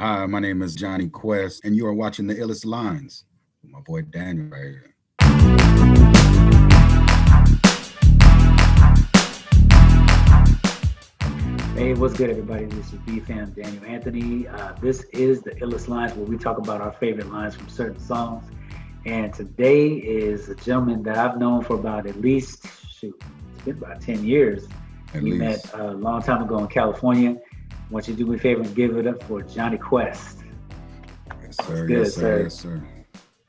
Hi, my name is Jon E Quest, and you are watching the Illest Lines. My boy Daniel right here. Hey, what's good, everybody? This is B-Fam Daniel Anthony. This is the Illest Lines, where we talk about our favorite lines from certain songs. And today is a gentleman that I've known for about at least, it's been about 10 years. At We met least. a long time ago in California. I want you to do me a favor and give it up for Jon E Quest. Yes, What's sir. good, Yes, sir. sir? Yes, sir.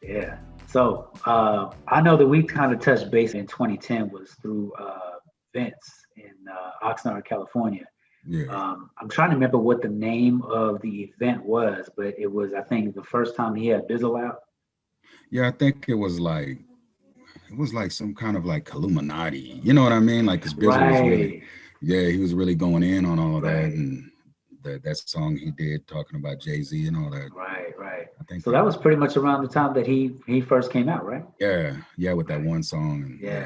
Yeah. So I know that we kind of touched base in 2010 was through Vince in Oxnard, California. Yeah. I'm trying to remember what the name of the event was, but it was, I think, the first time he had Bizzle out. Yeah, I think it was like some kind of like Illuminati. You know what I mean? Like, cause Bizzle was really, Right, yeah, he was really going in on all of that, right, and that song he did talking about Jay-Z and all that. right. I think So that, that was pretty much around the time that he first came out, right? yeah, yeah, with that Right. one song, and Yeah.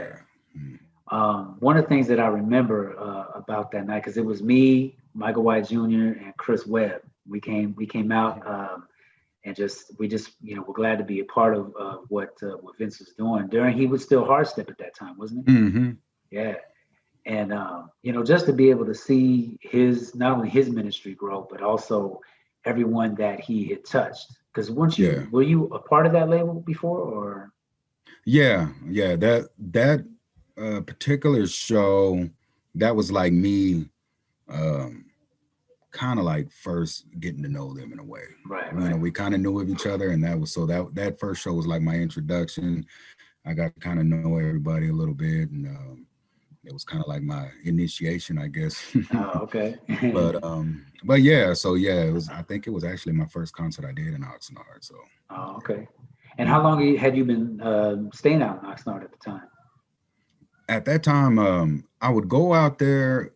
yeah. Mm. One of the things that I remember about that night, because it was me, Michael White Jr., and Chris Webb. We came out and we just were glad to be a part of what Vince was doing. During he was still hard step at that time, wasn't it? Mm-hmm. Yeah. And just to be able to see his not only his ministry grow, but also everyone that he had touched. Because once Yeah. you were you a part of that label before, or Yeah. That particular show, that was like me, um, kind of like first getting to know them in a way. right, You know, right, we kind of knew of each other, and that was so that first show was like my introduction. I got to kind of know everybody a little bit, and it was kind of like my initiation, I guess. oh, okay, but yeah, so yeah, it was. I think it was actually my first concert I did in Oxnard. So oh, okay. And how mhm. long had you been staying out in Oxnard at the time? At that time, I would go out there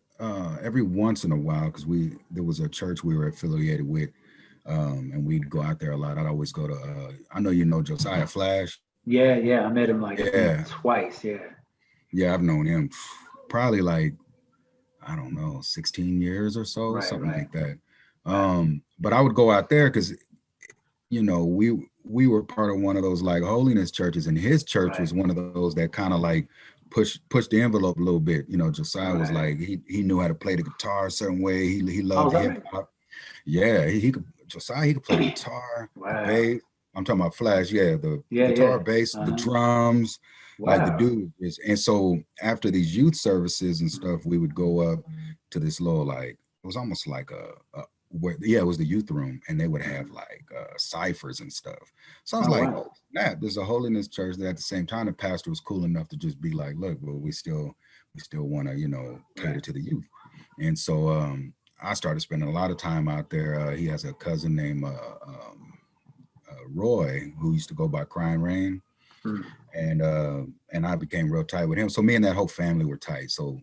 every once in a while because we there was a church we were affiliated with, and we'd go out there a lot. I'd always go to. I know you know Josiah Flash. Yeah, yeah, I met him like I think Yeah, twice. Yeah, yeah, I've known him probably like I don't know 16 years or so, right, something right, like that. right, But I would go out there because we were part of one of those like holiness churches, and his church right, was one of those that kind of like push the envelope a little bit. You know, Josiah was right. like he knew how to play the guitar a certain way. He Oh, is loved that hip right? hop. Yeah, he could Josiah. He could play the guitar, the Wow. bass. I'm talking about Flash. Yeah, the Yeah, guitar, yeah. bass, the Uh-huh. drums. Like the Wow. dude is. And so after these youth services and stuff, we would go up to this little like it was almost like a where yeah it was the youth room, and they would have Mhm. like ciphers and stuff. So I was Oh, like, wow. oh snap, there's a holiness church that at the same time the pastor was cool enough to just be like, look, well we still want to cater Right. to the youth. And so I started spending a lot of time out there. He has a cousin named Roy who used to go by Crying Rain, Mm. and uh, and I became real tight with him. So me and that whole family were tight. So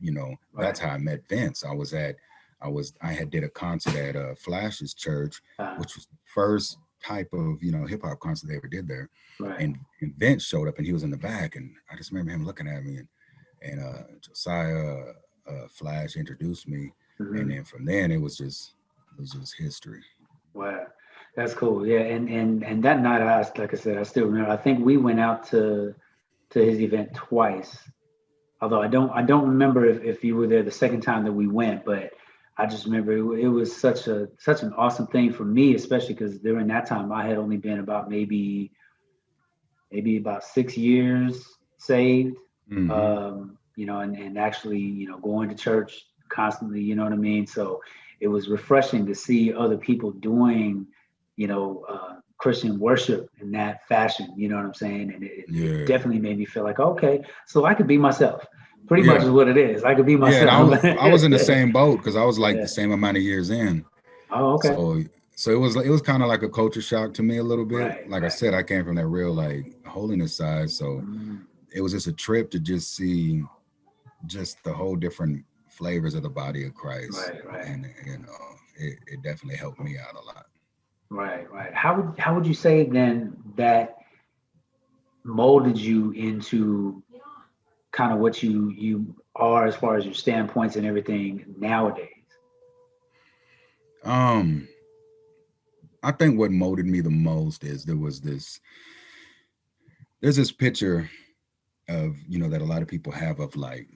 that's Right. how I met Vince. I had did a concert at Flash's church, Uh, which was the first type of hip hop concert they ever did there. right. And Vince showed up, and he was in the back, and I just remember him looking at me, and Josiah Flash introduced me, and Hmm. then from then it was just history. Wow. That's cool. Yeah. And that night, like I said, I still remember. I think we went out to his event twice. Although I don't remember if you were there the second time that we went, but I just remember it was such an awesome thing for me, especially because during that time I had only been about maybe about 6 years saved, Hmm. and actually, going to church constantly, you know what I mean? So it was refreshing to see other people doing, Christian worship in that fashion, you know what I'm saying? And it Yeah, definitely made me feel like, okay, so I could be myself. Pretty much is yeah, what it is. I could be yeah. And I myself. was I was in the same boat because I was like the Yeah. same amount of years in. Oh, okay. So it was kind of like a culture shock to me a little bit. Right, Like I right. said, I came from that real like holiness side, so Mm, it was just a trip to just see just the whole different flavors of the body of Christ, right, right. and it definitely helped me out a lot. Right, right. How would you say then that molded you into kind of what you are as far as your standpoints and everything nowadays? Um, I think what molded me the most is there's this picture of, that a lot of people have of like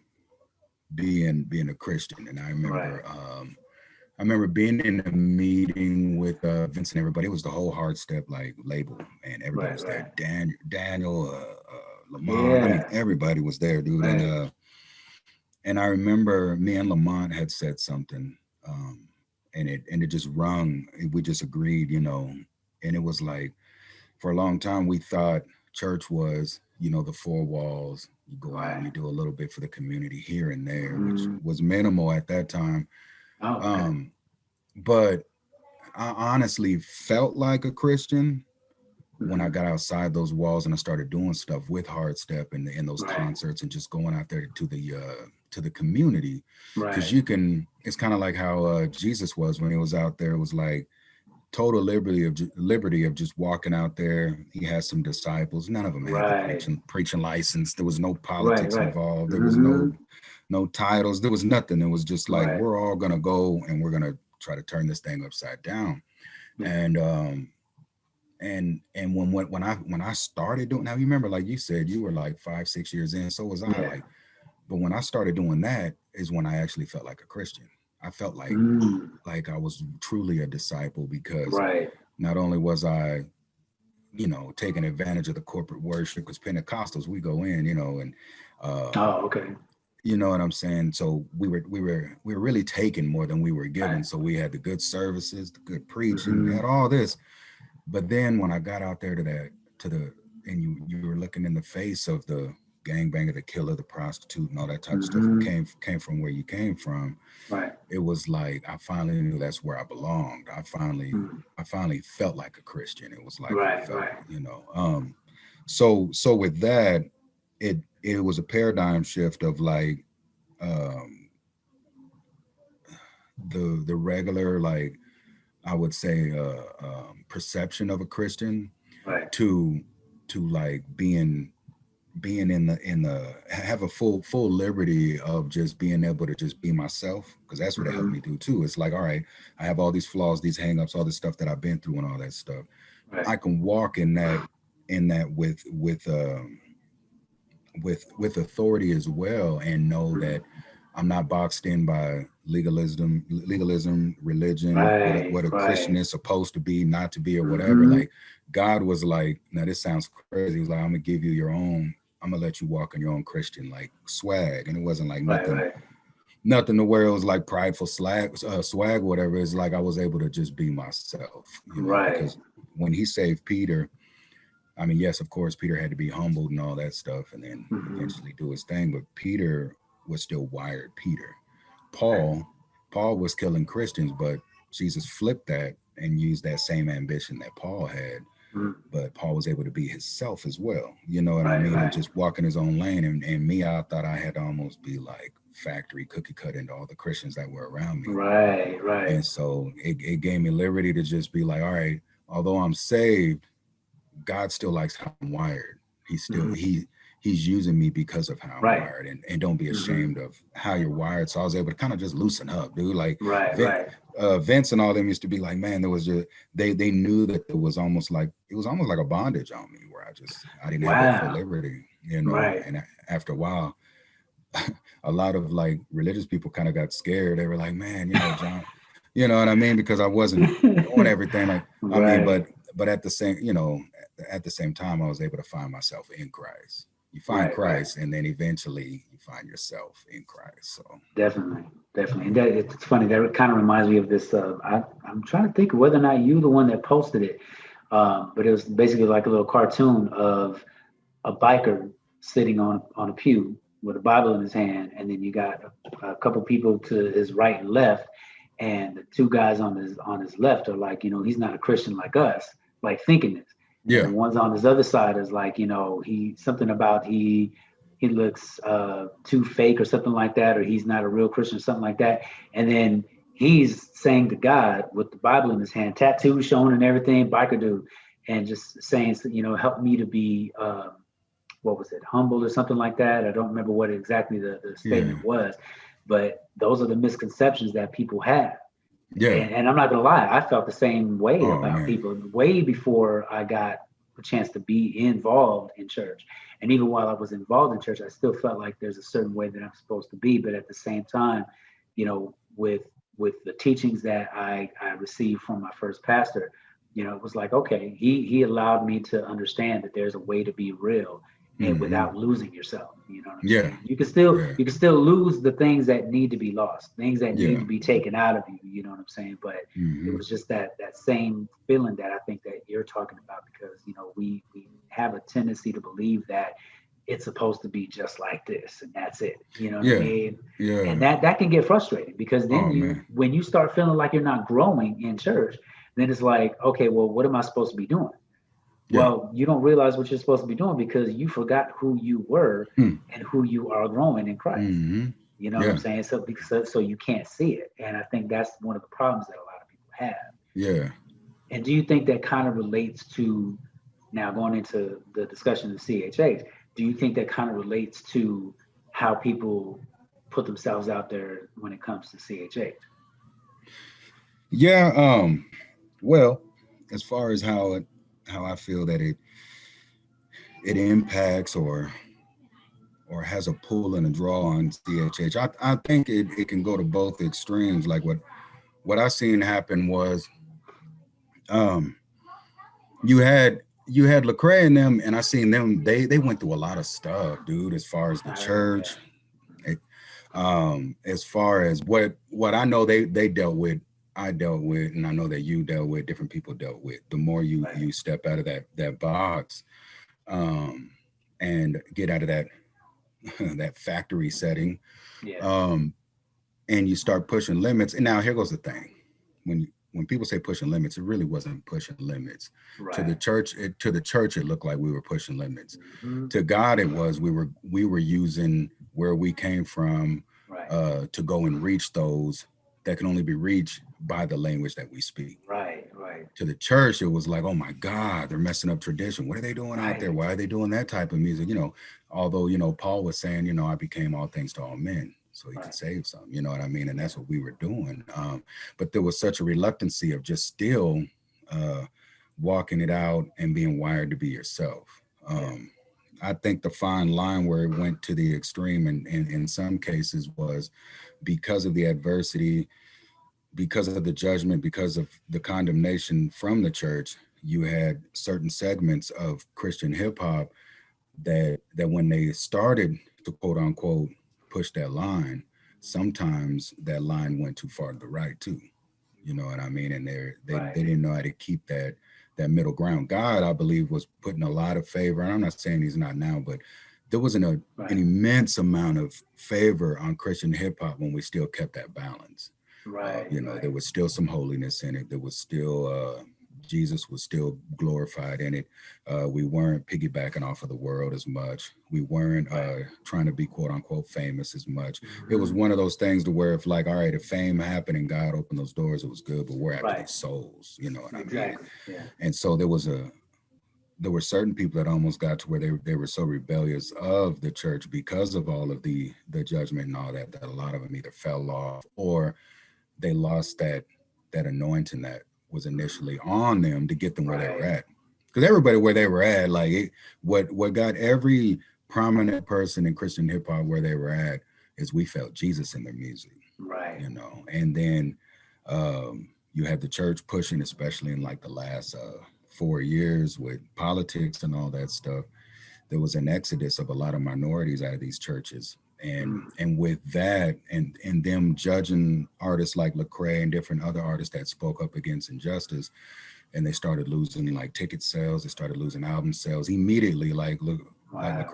being a Christian. And Right, I remember being in a meeting with Vince and everybody. It was the whole Hard Step like label, and everybody right, was there. right. Daniel, Lamont. I mean, Yeah, everybody was there, dude. right, And I remember me and Lamont had said something, um, and it just rung. We just agreed, and it was like for a long time we thought church was, the four walls. You go out and right. you do a little bit for the community here and there, which Mm. was minimal at that time. Oh, okay. Um, but I honestly felt like a Christian when I Hmm. got outside those walls and I started doing stuff with Hard Step and in those Right, concerts and just going out there to the community, because right, you can. It's kind of like how Jesus was when he was out there. It was like total liberty of just walking out there. He had some disciples. None of them had the right, preaching license. There was no right, politics right. involved. There was Hmm. no titles. There was nothing. It was just like Right. we're all gonna go and we're gonna try to turn this thing upside down. Yeah. And when I started doing, now you remember, like you said, you were like 5 6 years in, so was I. Yeah. Like, but when I started doing that is when I actually felt like a Christian. I felt Mm. like I was truly a disciple, because Right. not only was I, taking advantage of the corporate worship, because Pentecostals, we go in, and Oh, okay. you know what I'm saying. So we were really taking more than we were Right. given. So we had the good services, the good preaching, we Hmm. had all this. But then when I got out there to the, and you were looking in the face of the gangbanger, the killer, the prostitute, and all that type of stuff who Hmm. came from where you came from, Right. it was like I finally knew that's where I belonged. Mm. I finally felt like a Christian. It was like I Right. felt, Right. so with that, it was a paradigm shift of like um the regular, like, I would say perception of a Christian Right. to like being in the have a full liberty of just being able to just be myself, because that's what it helped Hmm. me do too. It's like, all right, I have all these flaws, these hangups, all this stuff that I've been through and all that stuff. Right. I can walk in that with authority as well, and know Hmm. that I'm not boxed in by legalism, religion, Right. what a Christian Right. is supposed to be, not to be, or whatever. Hmm. Like, God was like, now this sounds crazy. He was like, I'm gonna give you your own. I'm gonna let you walk in your own Christian like swag, and it wasn't like Right. nothing, Right. nothing to where it was like prideful swag, or whatever. It's like I was able to just be myself, Right. because when He saved Peter, I mean, yes, of course, Peter had to be humbled and all that stuff, and then Hmm. eventually do his thing. But Peter was still wired Peter. Right. Paul, Paul was killing Christians, but Jesus flipped that and used that same ambition that Paul had. Mm. But Paul was able to be himself as well. You know what I Right. mean? And Right. just walk in his own lane. And me, I thought I had to almost be like factory cookie cut into all the Christians that were around me. Right. Right. And so it gave me liberty to just be like, all right, although I'm saved, God still likes how I'm wired. Hmm. He's using me because of how I'm Right. wired, and don't be Hmm. ashamed of how you're wired. So I was able to kind of just loosen up, dude. Like Right. Vin, Right. Vince and all them used to be like, man, there was just they knew that there was almost like it was almost like a bondage on me where I didn't have that full Wow. liberty, Right. and after a while, a lot of like religious people kind of got scared. They were like, man, John, you know what I mean? Because I wasn't doing everything like, I mean, Right. but at the same time, I was able to find myself in Christ. You find Right. Right. Christ, and then eventually you find yourself in Christ. So Definitely, definitely. And that it's funny. That kind of reminds me of this. I'm trying to think of whether or not you the one that posted it, but it was basically like a little cartoon of a biker sitting on a pew with a Bible in his hand, and then you got a couple people to his right and left, and the two guys on his left are like, he's not a Christian like us, like thinking this, and yeah, the ones on his other side is like, he something about he looks too fake or something like that, or he's not a real Christian or something like that, and then he's saying to God with the Bible in his hand, tattoos showing and everything, biker dude, and just saying, help me to be, what was it, humble or something like that. I don't remember what exactly the yeah, statement was, but those are the misconceptions that people have. Yeah. And I'm not gonna lie, I felt the same way Oh about man. people way before I got a chance to be involved in church. And even while I was involved in church, I still felt like there's a certain way that I'm supposed to be. But at the same time, with the teachings that I received from my first pastor, it was like, okay, he allowed me to understand that there's a way to be real and Hmm. without losing yourself. You know what I'm Yeah. saying? You can still Yeah. you can still lose the things that need to be lost, things that need Yeah. to be taken out of you. You know what I'm saying? But it Hmm. was just that same feeling that I think that you're talking about, because we have a tendency to believe that it's supposed to be just like this and that's it. You know what I Yeah. mean? And Yeah. that can get frustrating, because then Oh you man. when you start feeling like you're not growing in church, then it's like, okay, well, what am I supposed to be doing? Yeah. Well, you don't realize what you're supposed to be doing because you forgot who you were Hmm. and who you are growing in Christ. Hmm. You know what I'm Yeah. saying? So you can't see it, and I think that's one of the problems that a lot of people have. Yeah. And do you think that kind of relates to, now going into the discussion of CHH? Do you think that kind of relates to how people put themselves out there when it comes to CHH? Yeah. Well, as far as how I feel that it impacts or has a pull and a draw on CHH, I think it can go to both extremes. Like what I seen happen was um you had Lecrae and them, and I seen them. They went through a lot of stuff, dude. As far as the I heard, yeah, church, it, as far as what I know they dealt with, I dealt with, and I know that you dealt with, different people dealt with. The more you right, step out of that box, um, and get out of that that factory setting, yeah, um, and you start pushing limits. And now here goes the thing: when people say pushing limits, it really wasn't pushing limits. To the right, church, it looked like we were pushing limits. hmm, To God, it was we were using where we came from right, to go and reach those that can only be reached by the language that we speak. right, right, To the church, it was like, oh my God, they're messing up tradition. What are they doing out there? right, Why are they doing that type of music? Although, Paul was saying, I became all things to all men so he could right, save some, you know what I mean? And yeah, that's what we were doing. But there was such a reluctancy of just still uh, walking it out and being wired to be yourself. yeah, Um, I think the fine line where it went to the extreme in some cases was because of the adversity, because of the judgment, because of the condemnation from the church. You had certain segments of Christian hip hop that when they started to quote unquote push that line, sometimes that line went too far to the right too. You know what I mean? And they right, didn't know how to keep that middle ground. God, I believe, was putting a lot of favor. And I'm not saying he's not now, but there wasn't an right, immense amount of favor on Christian hip hop when we still kept that balance. right, There right, was still some holiness in it. There was still Jesus was still glorified in it. We weren't piggybacking off of the world as much. We weren't right, trying to be quote unquote famous as much. It was hmm, one of those things to where if like, all right, if fame happened and God opened those doors, it was good, but we're after right, these souls. You know what I mean? exactly, yeah, And so there were certain people that almost got to where they were so rebellious of the church because of all of the judgment and all that a lot of them either fell off or they lost that anointing that was initially on them to get them where they were right, at. Because everybody where they were at, like what got every prominent person in Christian hip hop where they were at is we felt Jesus in their music, right, And then you had the church pushing, especially in like the last 4 years with politics and all that stuff. There was an exodus of a lot of minorities out of these churches, mm, and with that and them judging artists like Lecrae and different other artists that spoke up against injustice, and they started losing like ticket sales, they started losing album sales immediately. Like look, like wow,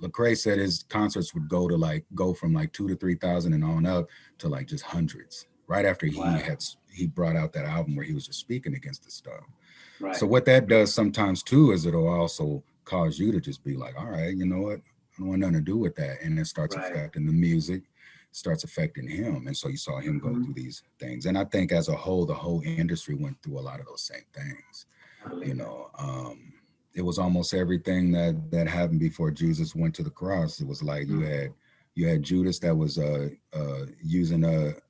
Lecrae said his concerts would go from like 2 to 3 thousand and on up to like just hundreds right after wow, he brought out that album where he was just speaking against the stuff. So right, what that does sometimes too is it'll also cause you to just be like, all right, you know what? I don't want nothing to do with that. And it starts right, affecting the music, starts affecting him. And so you saw him go hmm, through these things. And I think as a whole, the whole industry went through a lot of those same things. I You believe that, know, it was almost everything that happened before Jesus went to the cross. It was like you mm, had You had Judas that was using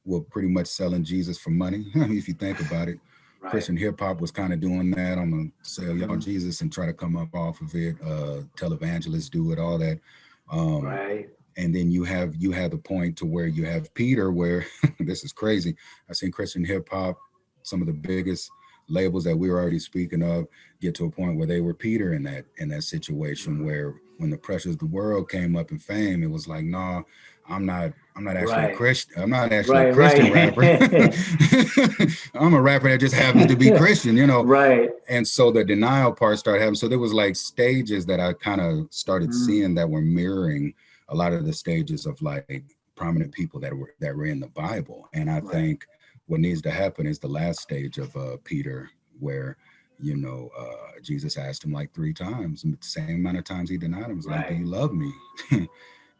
well, pretty much selling Jesus for money. If you think about it, Right. Christian hip hop was kind of doing that. I'm gonna sell y'all Hmm. Jesus and try to come up off of it. Televangelists do it, all that. Um, Right. and then you have the point to where you have Peter, where this is crazy. I seen Christian hip hop, some of the biggest labels that we were already speaking of, get to a point where they were Peter in that situation, Hmm. where when the pressures of the world came up in fame, it was like, nah, I'm not actually a Right. Christian. I'm not actually a Right. Christian rapper. Right. I'm a rapper that just happens to be Christian, Right. and so the denial part started happening. So there was like stages that I kind of started Mm. seeing that were mirroring a lot of the stages of like prominent people that were in the Bible. And I Right. think what needs to happen is the last stage of Peter, where Jesus asked him like 3 times, and the same amount of times he denied him was like, "Do Right. you love me?"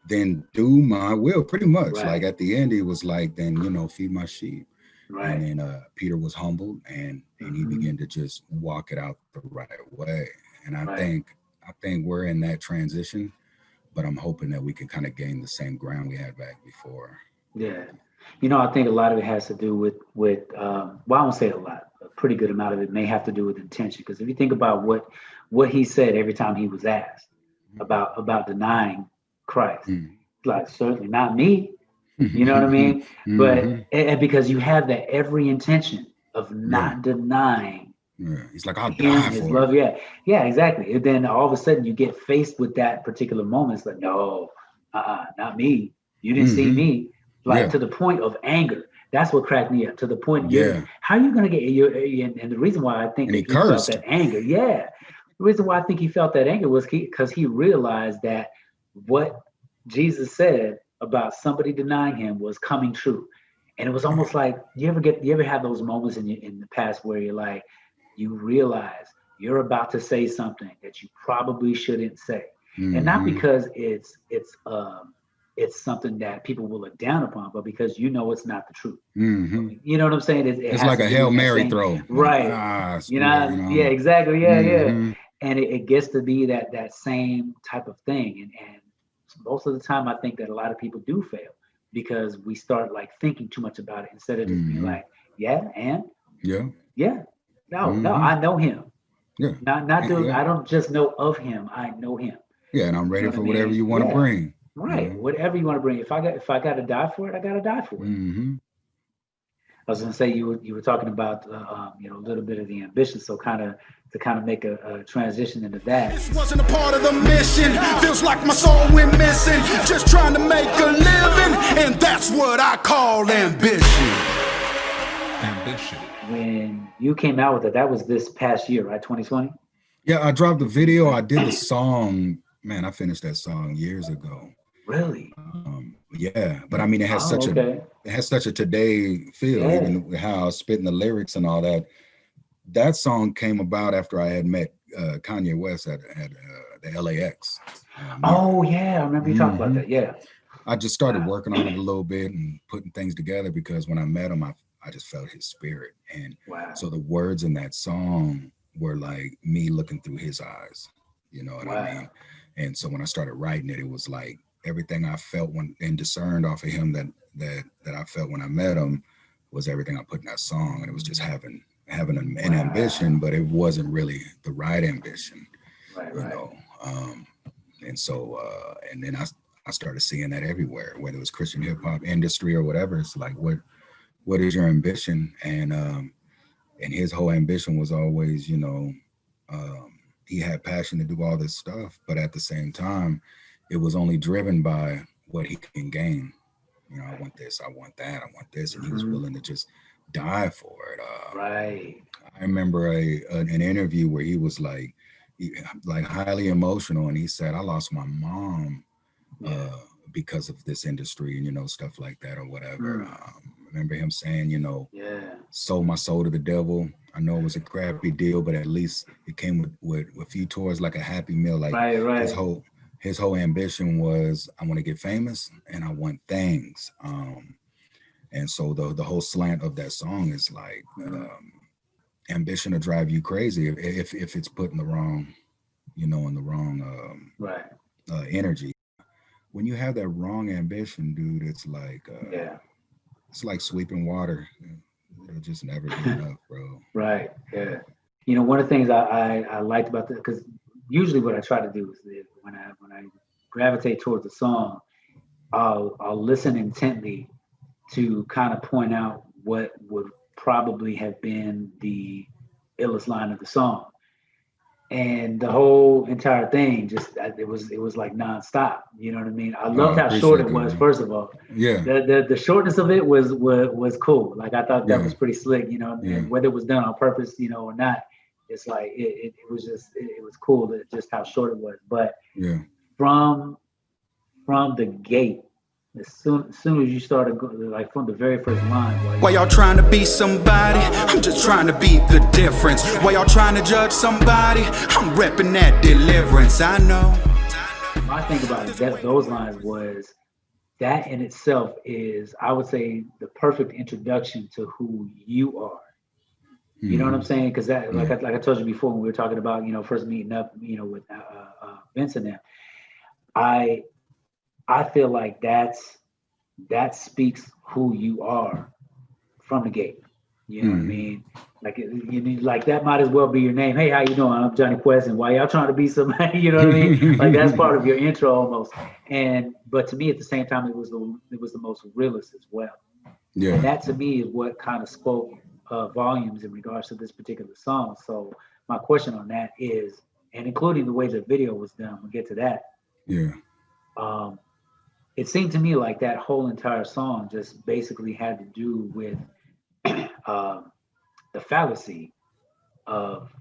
Then do my will. Pretty much, like Right. at the end, he was like, "Then feed my sheep." And Right. then Peter was humbled, and he Hmm. began to just walk it out the right way. And Right. I think we're in that transition, but I'm hoping that we can kind of gain the same ground we had back before. Yeah. I think a lot of it has to do with well, I won't say a lot. A pretty good amount of it may have to do with intention. Because if you think about what he said every time he was asked about denying Christ, Mm-hmm. like certainly not me. You know what I Mm-hmm. mean? Mm-hmm. But and because you have that every intention of Yeah, not denying yeah. He's like, I'll him, die his for it. love. Yeah, yeah, exactly. And then all of a sudden you get faced with that particular moment. It's like, no, not me. You didn't see Mm-hmm. me. Like Yeah, to the point of anger. That's what cracked me up. To the point you're yeah. how are you gonna get and the reason why I think And he that he felt cursed. that anger, yeah. The reason why I think he felt that anger was because he realized that what Jesus said about somebody denying him was coming true. And it was Yeah. almost like you ever have those moments in the past where you're like, you realize you're about to say something that you probably shouldn't say, and not Mm-hmm. because it's something that people will look down upon, but because it's not the truth. Mm-hmm. You know what I'm saying? It It's has like to a do Hail with that Mary same throw. Like, right. Yeah, I'm. exactly. Yeah, yeah. Mm-hmm. And it gets to be that same type of thing, and most of the time, I think that a lot of people do fail because we start like thinking too much about it instead of just being Mm-hmm. like, yeah, and Yeah. yeah, no, Mm-hmm. I know him. Yeah. Not do Yeah. I don't just know of him. I know him. Yeah. And I'm You know ready what I for whatever mean? you want to Yeah. bring. You Right. know. Whatever you want to bring. If I got to die for it, I got to die for it. Mm-hmm. I was gonna say you were talking about a little bit of the ambition, so kind of make a transition into that. This wasn't a part of the mission. Feels like my soul went missing. Just trying to make a living, and that's what I call ambition. Ambition. When you came out with it, that was this past year, right? 2020. Yeah. I dropped the video. I did the song. Man, I finished that song years ago. Really? Yeah, but I mean, Oh, okay. it has such a today feel, Yeah. even with how I was spitting the lyrics and all that. That song came about after I had met Kanye West at the LAX. Oh, yeah. I remember you talking about Mm-hmm. that. Yeah. I just started Wow. working on it a little bit and putting things together because when I met him, I just felt his spirit. And Wow. so the words in that song were like me looking through his eyes. You know what I Wow. mean? And so when I started writing it, it was like everything I felt when and discerned off of him that I felt when I met him was everything I put in that song. And it was just having an Wow. ambition, but it wasn't really the right ambition, Right. you Right. know. And so and then I started seeing that everywhere, whether it was Christian hip hop industry or whatever. It's like what is your ambition? And his whole ambition was always, um, he had passion to do all this stuff, but at the same time, it was only driven by what he can gain. I want this, I want that, I want this, and he was Hmm. willing to just die for it. Right. I remember an interview where he was like highly emotional, and he said, "I lost my mom Yeah. uh, because of this industry, and stuff like that or whatever." Mm. Remember him saying, Yeah. sold my soul to the devil. I know it was a crappy deal, but at least it came with a few tours like a happy meal. Like Right. his Right. whole his whole ambition was, I want to get famous and I want things. And so the whole slant of that song is like Hmm. ambition to drive you crazy if it's put in the wrong, in the wrong Right. energy. when you have that wrong ambition, dude, Yeah. it's like sweeping water. It'll just never be enough, bro. Right. Yeah. You know, one of the things I liked about this, because usually what I try to do is that when I gravitate towards a song, I'll listen intently to kind of point out what would probably have been the illest line of the song. And the whole entire thing just it was like nonstop. You know what I mean? I Oh, loved I how short appreciate it that, was. man. First of all, Yeah, the shortness of it was cool. Like I thought that yeah, was pretty slick. You know, yeah, and whether it was done on purpose, you know, or not, it's like it was just it was cool that just how short it was. But yeah. from from the gate, as soon as you started like from the very first line, Why y'all trying to be somebody? I'm just trying to be the difference. Why y'all trying to judge somebody? I'm repping that deliverance. I know. my thing about those lines was that in itself is, I would say, the perfect introduction to who you are. You know what I'm Hmm. saying? Because that, Yeah, like I told you before when we were talking about, first meeting up, with Vince and them, I I feel like that speaks who you are from the gate. You know what I hmm, mean? Like like that might as well be your name. Hey, how you doing? I'm Johnny Quest, and why y'all trying to be somebody? You know what I mean? Like that's part of your intro almost. And but to me, at the same time, it was the most realist as well. And yeah, that to me is what kind of spoke volumes in regards to this particular song. So my question on that is, and including the way the video was done, we'll get to that. yeah. Um, it seemed to me like that whole entire song just basically had to do with um, the fallacy of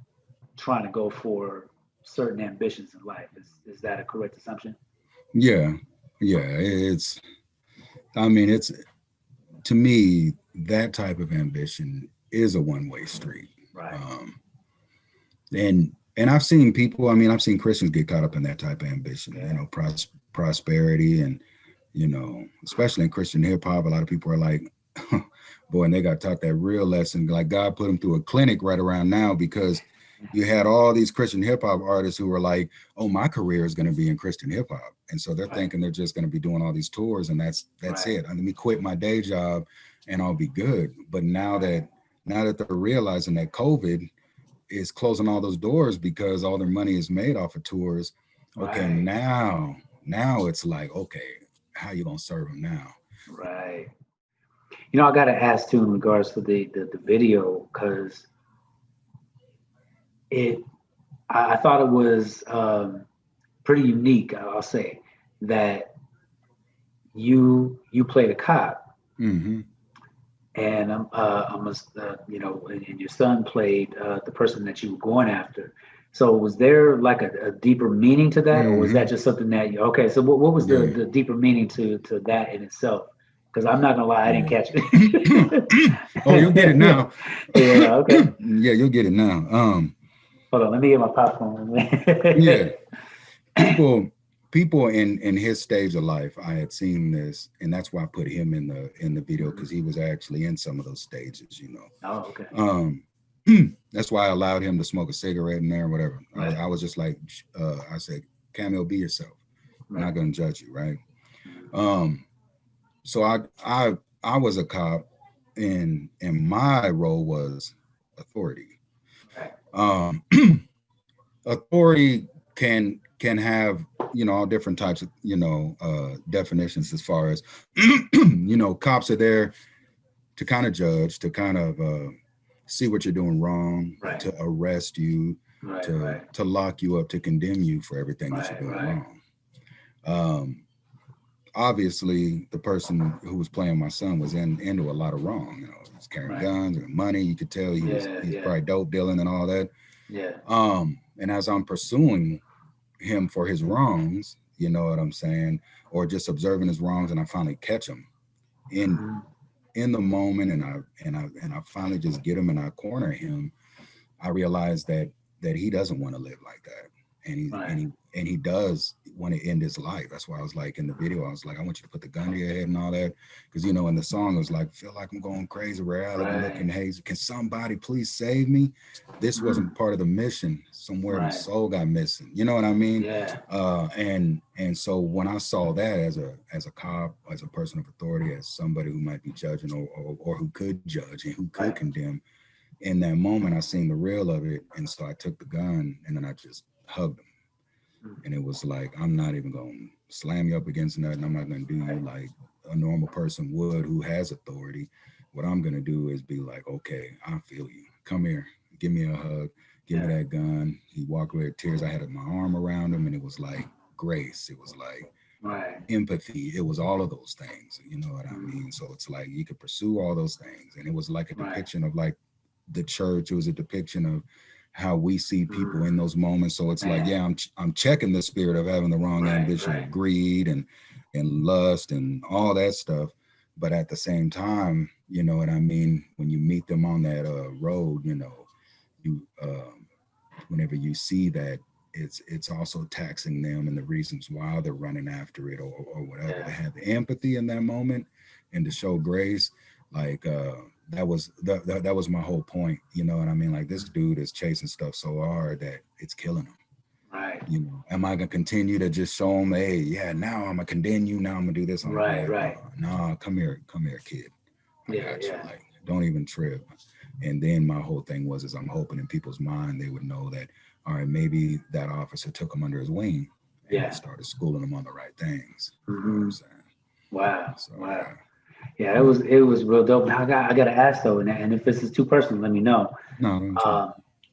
trying to go for certain ambitions in life. Is that a correct assumption? Yeah, yeah. It's, I mean, it's to me that type of ambition is a one-way street. Right. Um, and I've seen people. I mean, I've seen Christians get caught up in that type of ambition. Yeah. Prosperity, and especially in Christian hip hop, a lot of people are like, boy, and they got taught that real lesson. Like God put them through a clinic right around now because you had all these Christian hip hop artists who were like, oh, my career is going to be in Christian hip hop. And so they're Right. thinking they're just going to be doing all these tours and that's Right. it. Let me quit my day job and I'll be good. But Right. now that they're realizing that COVID is closing all those doors because all their money is made off of tours. Okay, Right. now it's like, okay, how you gonna serve them now? Right. I got to ask too in regards to the video because it I thought it was pretty unique. I'll say that you played a cop, Mm-hmm. and and your son played the person that you were going after. So was there like a deeper meaning to that, or was that Mm-hmm. just something that okay? So what was the Yeah. the deeper meaning to that in itself? Because I'm not gonna lie, I didn't Yeah. catch it. Oh, you'll get it now. Yeah. Okay. Yeah, you'll get it now. Hold on. Let me get my popcorn. Yeah. People people in his stage of life, I had seen this, and that's why I put him in the video because Mhm. he was actually in some of those stages. Oh, okay. Um, that's why I allowed him to smoke a cigarette in there, or whatever. Right. I was just like, I said, Camille, be yourself. I'm Right. not gonna judge you, right? Mhm. Um, so I was a cop, and my role was authority. Right. Um, authority can have all different types of definitions as far as cops are there to kind of judge, to kind of see what you're doing wrong, Right. to arrest you, Right. to Right. lock you up, to condemn you for everything that you're Right. doing Right. wrong. Um, Obviously, the person who was playing my son was into a lot of wrong. He's carrying Right. guns and money. You could tell Yeah. he's Yeah. probably dope dealing and all that. Yeah. And as I'm pursuing him for his wrongs, you know what I'm saying, or just observing his wrongs, and I finally catch him in Mhm. in the moment, and I finally just get him and I corner him. I realize that he doesn't want to live like that, and he Right. and he and he does want to end his life. That's why I was like in the video, I was like, I want you to put the gun to your head and all that, because in the song it was like, feel like I'm going crazy, reality looking Right. hazy. Can somebody please save me? This wasn't part of the mission. Somewhere my Right. soul got missing. You know what I mean? Yeah. And so when I saw that as a cop, as a person of authority, as somebody who might be judging or who could judge and who could Right. condemn, in that moment I seen the real of it, and so I took the gun and then I just hugged him, and it was like, I'm not even gonna slam you up against nothing. I'm not gonna do you like a normal person would who has authority. What I'm gonna do is be like, okay, I feel you. Come here, give me a hug, give me Yeah. that gun. He walked away with tears. I had my arm around him, and it was like grace. It was like Right. empathy. It was all of those things. You know what I Mhm. mean? So it's like you could pursue all those things, and it was like a Right. depiction of like the church. It was a depiction of how we see people Mhm. in those moments. So it's like, Man. yeah, I'm checking the spirit of having the wrong Right. ambition Right. of greed and lust and all that stuff. But at the same time, you know what I mean, when you meet them on that road, you whenever you see that, it's also taxing them and the reasons why they're running after it, or whatever. To Yeah. have the empathy in that moment and to show grace, like that was my whole point. You know what I mean? Like, this dude is chasing stuff so hard that it's killing him. Right. Am I gonna continue to just show him, hey, yeah, now I'm gonna condemn you, now I'm gonna do this? I'm like, Right. man, Right. nah, come here, kid. I Yeah. got you. Yeah. Like, don't even trip. And then my whole thing was, is I'm hoping in people's mind they would know that, all right, maybe that officer took him under his wing and Yeah. started schooling him on the right things. You know what I'm Hmm. saying? Wow. So Wow. yeah. Yeah. It was real dope. Now I gotta ask though, and if this is too personal, let me know. No, don't trip. Um,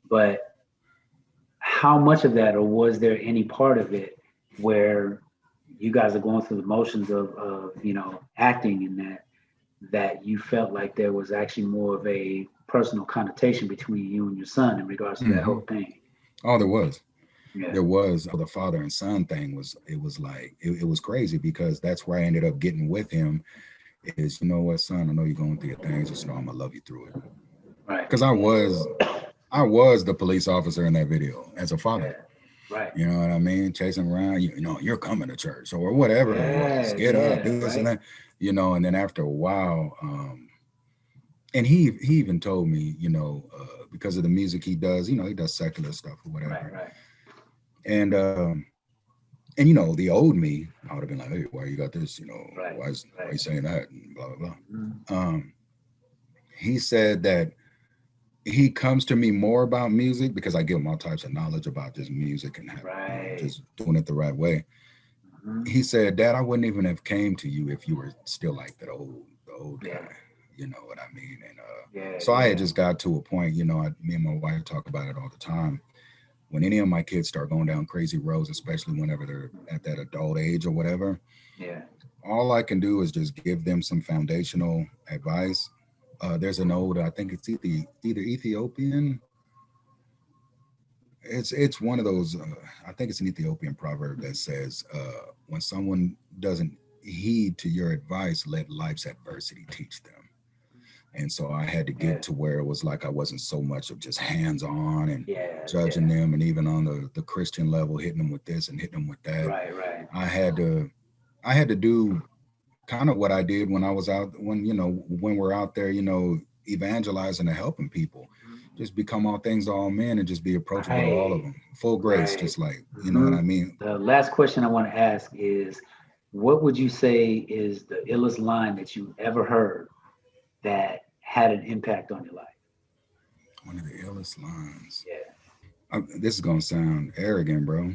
but how much of that, or was there any part of it where you guys are going through the motions of acting in that you felt like there was actually more of a personal connotation between you and your son in regards to that Hmm. whole thing? Oh, there was. Yeah. There was the father and son thing. It was crazy, because that's where I ended up getting with him. Is, you know what, son, I know you're going through your things, just know I'm gonna love you through it. Right. Because I was the police officer in that video as a Yeah. father. Right. You know what I mean? Chasing around, you're coming to church or whatever it was. Yeah. Get up, Yeah. do this and Right. that. And then after a while, and he even told me, because of the music he does, he does secular stuff or Right. whatever. Right. And the old me, I would have been like, hey, why you got this? Right. Why you Right. saying that? And blah blah Mhm. blah. He said that he comes to me more about music because I give him all types of knowledge about just music and Right. just doing it the right way. Mhm. He said, Dad, I wouldn't even have came to you if you were still like the old Yeah. guy. You know what I mean? And Yeah. so I had Yeah. just got to a point, me and my wife talk about it all the time. When any of my kids start going down crazy roads, especially whenever they're at that adult age or whatever, Yeah. all I can do is just give them some foundational advice. There's an old, I think it's either Ethiopian. It's one of those. I think it's an Ethiopian proverb that says, "When someone doesn't heed to your advice, let life's adversity teach them." And so I had to get Yeah. to where it was like I wasn't so much of just hands on and Yeah. judging Yeah. them, and even on the Christian level, hitting them with this and hitting them with that. Right. Right. I had to I had to do kind of what I did when I was out, when we're out there, evangelizing and helping people. Just become all things to all men and just be approachable to all of Right. them. Full grace, Right. just like, you know what Hmm. I mean? The last question I want to ask is, what would you say is the illest line that you ever heard that had an impact on your life? One of the illest lines. Yeah. This is gonna sound arrogant, bro,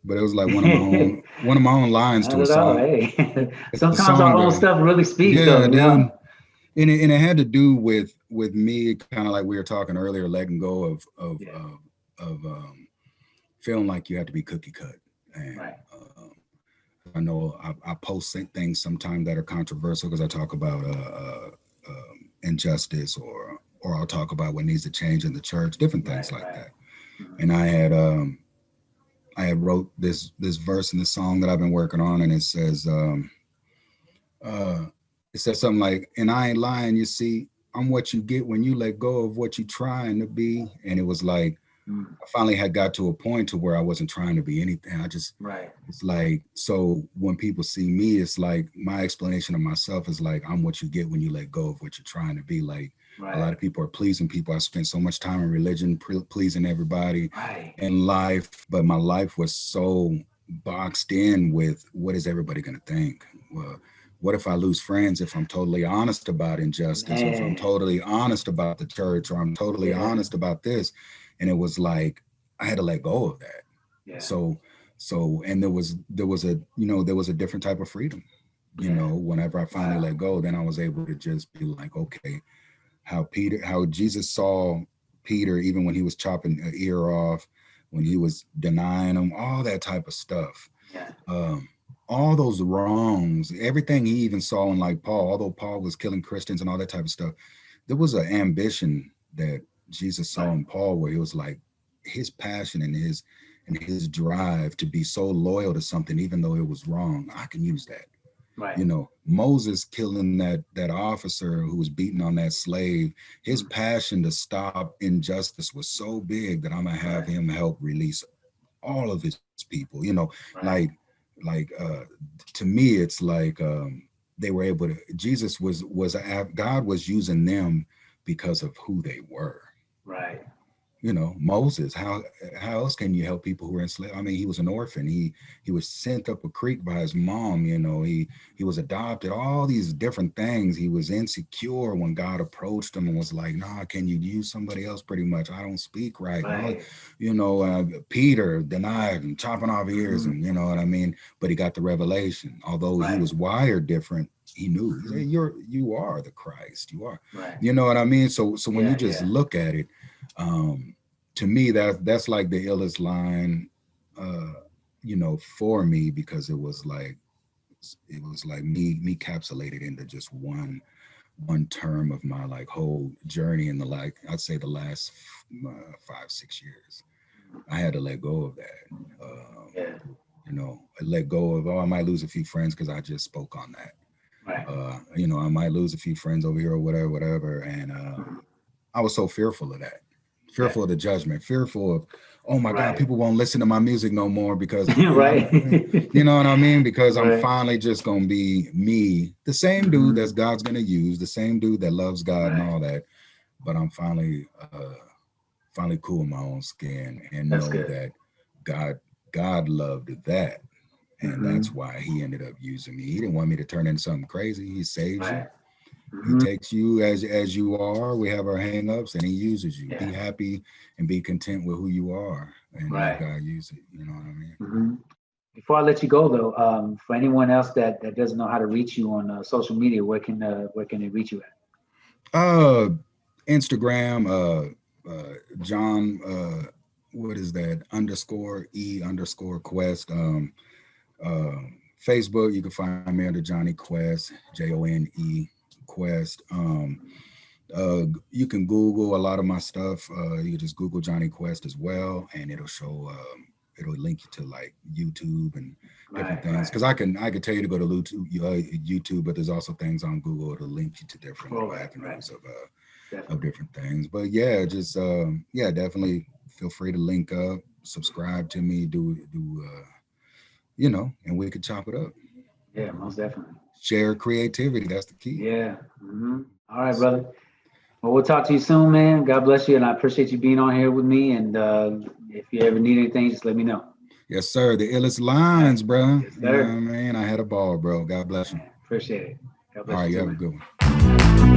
but it was like one of my own lines Not to a at all. song. Hey, It's the sometimes our song, own stuff really speaks, though. yeah, dude. And it had to do with me, kind of like we were talking earlier, letting go Yeah. of feeling like you have to be cookie cut. And Right. I know I post things sometimes that are controversial because I talk about injustice, or I'll talk about what needs to change in the church, different things Right. like Right. that. Mhm. And I had wrote this verse in the song that I've been working on, and uh, it says something like, "And I ain't lying, you see, I'm what you get when you let go of what you trying to be." And it was like, I finally had got to a point to where I wasn't trying to be anything. Right. It's like, so when people see me, it's like my explanation of myself is like, I'm what you get when you let go of what you're trying to be. Like a lot of people are pleasing people. I spent so much time in religion, pleasing everybody in life, but my life was so boxed in with what is everybody going to think? Well, what if I lose friends if I'm totally honest about injustice, or if I'm totally honest about the church, or I'm totally honest about this? And it was like, I had to let go of that. Yeah. So, and there was a different type of freedom, whenever I finally let go, then I was able to just be like, okay, how Jesus saw Peter, even when he was chopping an ear off, when he was denying him, all that type of stuff. Yeah. All those wrongs, everything he even saw in like Paul, although Paul was killing Christians and all that type of stuff, there was an ambition that Jesus saw in Paul, where he was like, his passion and his drive to be so loyal to something, even though it was wrong, I can use that. Right. Moses killing that officer who was beating on that slave, his passion to stop injustice was so big that I'm gonna have him help release all of his people. To me, it's like they were able to. God was using them because of who they were. Right. Moses, how else can you help people who are enslaved? I mean, he was an orphan. He was sent up a creek by his mom. He was adopted. All these different things. He was insecure when God approached him and was like, "Nah, can you use somebody else? Pretty much, I don't speak right." Peter denied him, chopping off ears, and you know what I mean. But he got the revelation. Although he was wired different, he knew. He said, "You are the Christ. You are." Right. You know what I mean? So when you just look at it. To me, that's like the illest line, for me, because it was like me capsulated into just one term of my like whole journey in I'd say the last 5-6 years. I had to let go of that. I let go of, I might lose a few friends because I just spoke on that. Right. I might lose a few friends over here or whatever. And I was so fearful of that. Fearful of the judgment, fearful of, oh my God, people won't listen to my music no more because, you know what I mean? Because I'm finally just going to be me, the same dude that God's going to use, the same dude that loves God and all that. But I'm finally cool in my own skin and know that God loved that. And that's why he ended up using me. He didn't want me to turn into something crazy. He saves you. He takes you as you are. We have our hang-ups and he uses you. Be happy and be content with who you are and let God use it. You know what I mean? Before I let you go though, for anyone else that doesn't know how to reach you on social media, where can they reach you at? Instagram, Jon, what is that? _E_Quest. Facebook, you can find me under Jon E Quest, Jone Quest. You can Google a lot of my stuff. You can just Google Jon E Quest as well, and it'll show. It'll link you to like YouTube and different things. Because I can tell you to go to YouTube, but there's also things on Google that'll link you to different avenues of different things. But yeah, just definitely feel free to link up, subscribe to me, and we could chop it up. Yeah, most definitely. Share creativity. That's the key. Yeah. All right, brother. Well, we'll talk to you soon, man. God bless you. And I appreciate you being on here with me. And if you ever need anything, just let me know. Yes, sir. The illest lines, bro. Yes, sir. You know what I mean? I had a ball, bro. God bless you. Appreciate it. God bless All right, you. You have a good one.